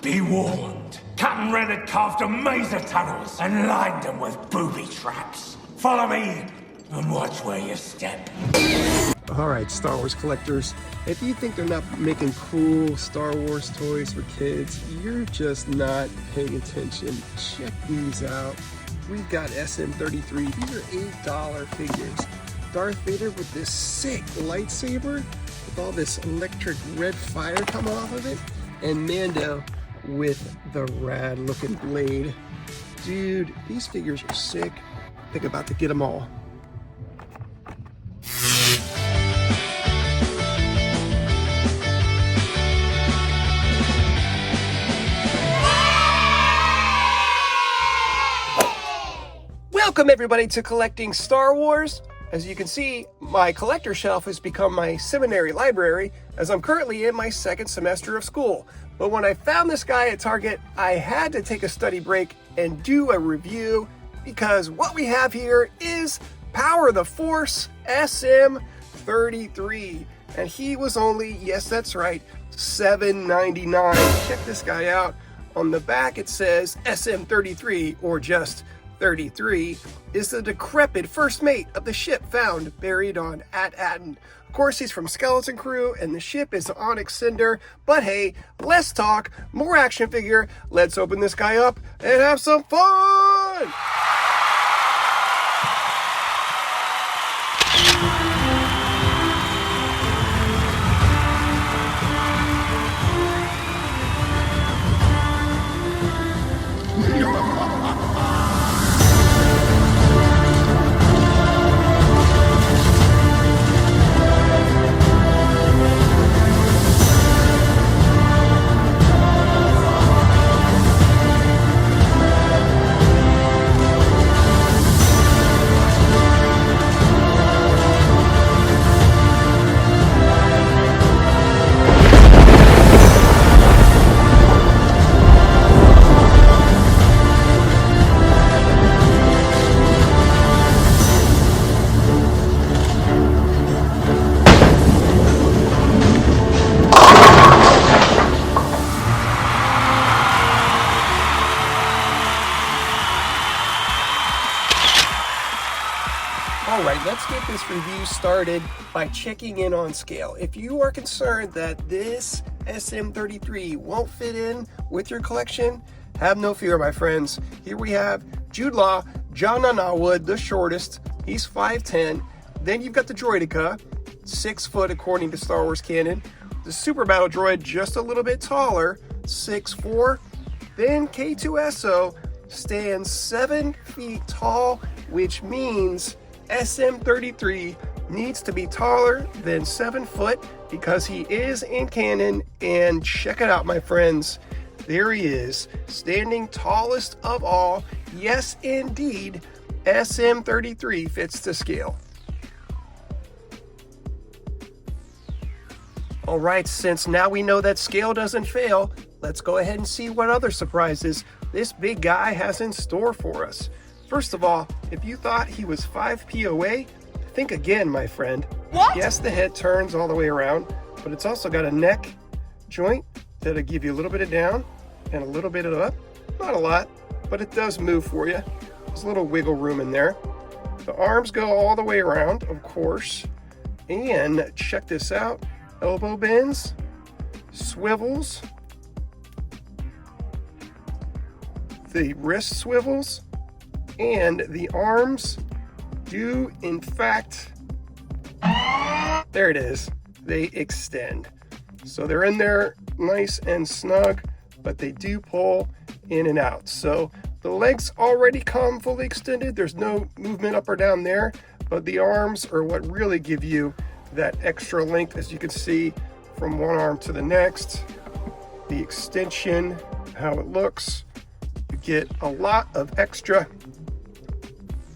Be warned. Captain Ren had carved a maze of tunnels and lined them with booby traps. Follow me and watch where you step. Alright, Star Wars collectors, if you think they're not making cool Star Wars toys for kids, you're just not paying attention. Check these out. We've got SM33. These are $8 figures. Darth Vader with this sick lightsaber with all this electric red fire coming off of it, and Mando with the rad looking blade. Dude, these figures are sick. I think I'm about to get them all. Welcome everybody to Collecting Star Wars. As you can see, my collector shelf has become my seminary library as I'm currently in my second semester of school. But when I found this guy at Target, I had to take a study break and do a review because what we have here is Power of the Force SM33. And he was only, yes that's right, $7.99. Check this guy out. On the back it says SM33 or just 33 is the decrepit first mate of the ship found buried on At-Aten. Of course, he's from Skeleton Crew, and the ship is Onyx Cinder. But hey, less talk, more action figure. Let's open this guy up and have some fun! Alright, let's get this review started by checking in on scale. If you are concerned that this SM33 won't fit in with your collection, have no fear, my friends. Here we have Jude Law, John Norwood, the shortest. He's 5'10". Then you've got the Droideka, 6 foot according to Star Wars canon. The Super Battle Droid, just a little bit taller, 6'4". Then K2SO stands 7 feet tall, which means SM33 needs to be taller than 7 foot because he is in canon. And check it out, my friends. There he is, standing tallest of all. Yes, indeed, SM33 fits to scale. All right, since now we know that scale doesn't fail, let's go ahead and see what other surprises this big guy has in store for us. First of all, if you thought he was 5 POA, think again, my friend. What? Yes, the head turns all the way around, but it's also got a neck joint that'll give you a little bit of down and a little bit of up. Not a lot, but it does move for you. There's a little wiggle room in there. The arms go all the way around, of course. And check this out. Elbow bends, swivels, the wrist swivels, and the arms do in fact, there it is, they extend. So they're in there nice and snug, but they do pull in and out. So the legs already come fully extended. There's no movement up or down there, but the arms are what really give you that extra length, as you can see from one arm to the next. The extension, how it looks, you get a lot of extra,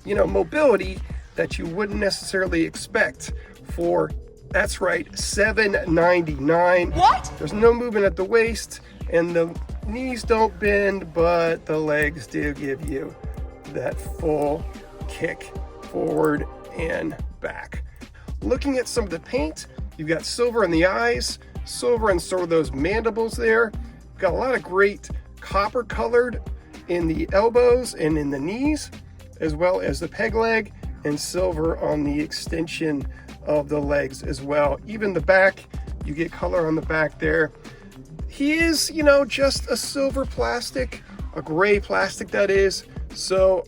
mobility that you wouldn't necessarily expect for, that's right, $7.99. What? There's no movement at the waist, and the knees don't bend, but the legs do give you that full kick forward and back. Looking at some of the paint, you've got silver in the eyes, silver in sort of those mandibles there. got a lot of great copper colored in the elbows and in the knees, as well as the peg leg, and silver on the extension of the legs as well. Even the back, you get color on the back there. He is, you know, just a silver plastic, a gray plastic that is. So,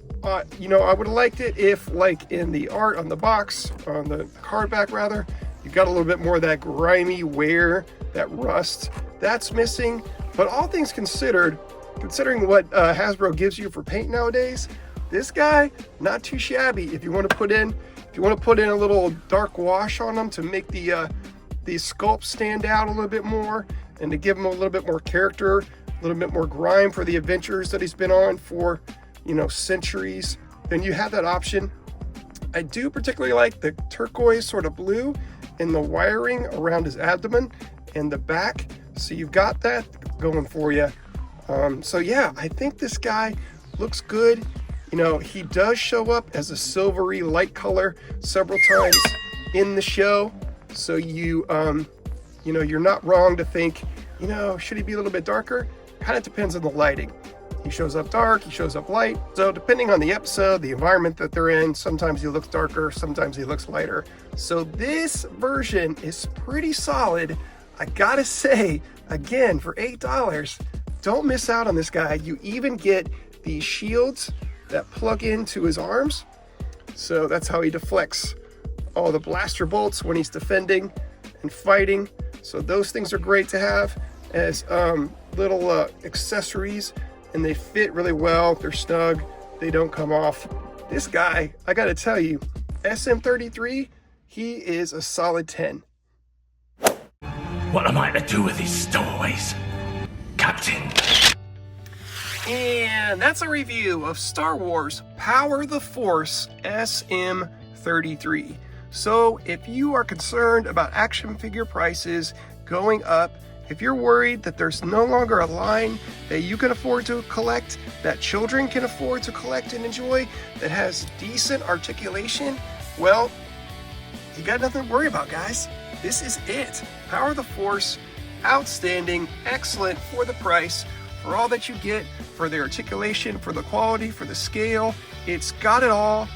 you know, I would have liked it if, like in the art on the box, on the hardback rather, you got a little bit more of that grimy wear, that rust. That's missing. But all things considered, considering what Hasbro gives you for paint nowadays, this guy, not too shabby. If you want to put in a little dark wash on them to make the sculpt stand out a little bit more, and to give him a little bit more character, a little bit more grime for the adventures that he's been on for, you know, centuries, then you have that option. I do particularly like the turquoise sort of blue in the wiring around his abdomen and the back. So you've got that going for you. So yeah, I think this guy looks good. You know, he does show up as a silvery light color several times in the show. So you know, you're not wrong to think, you know, should he be a little bit darker? Kind of depends on the lighting. He shows up dark, he shows up light. So depending on the episode, the environment that they're in, sometimes he looks darker, sometimes he looks lighter. So this version is pretty solid. I gotta say, again, for $8, don't miss out on this guy. You even get the shields that plug into his arms. So that's how he deflects all the blaster bolts when he's defending and fighting. So those things are great to have as little accessories, and they fit really well. They're snug, they don't come off. This guy, I gotta tell you, SM33, he is a solid 10. What am I to do with these stowaways, Captain? And that's a review of Star Wars Power the Force SM33. So if you are concerned about action figure prices going up, if you're worried that there's no longer a line that you can afford to collect, that children can afford to collect and enjoy, that has decent articulation, well, you got nothing to worry about, guys. This is it. Power the Force, outstanding, excellent for the price, for all that you get, for the articulation, for the quality, for the scale. It's got it all.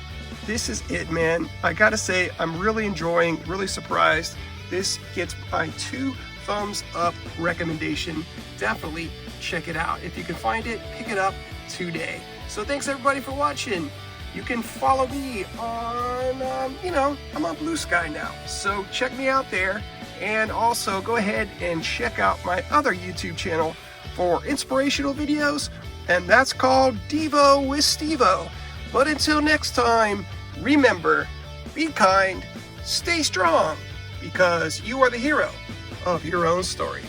This is it, man. I gotta say, I'm really enjoying, really surprised. This gets my 2 thumbs up recommendation. Definitely check it out. If you can find it, pick it up today. So thanks everybody for watching. You can follow me on, you know, I'm on Blue Sky now. So check me out there. And also go ahead and check out my other YouTube channel for inspirational videos. And that's called Devo with Stevo. But until next time, remember, be kind, stay strong, because you are the hero of your own story.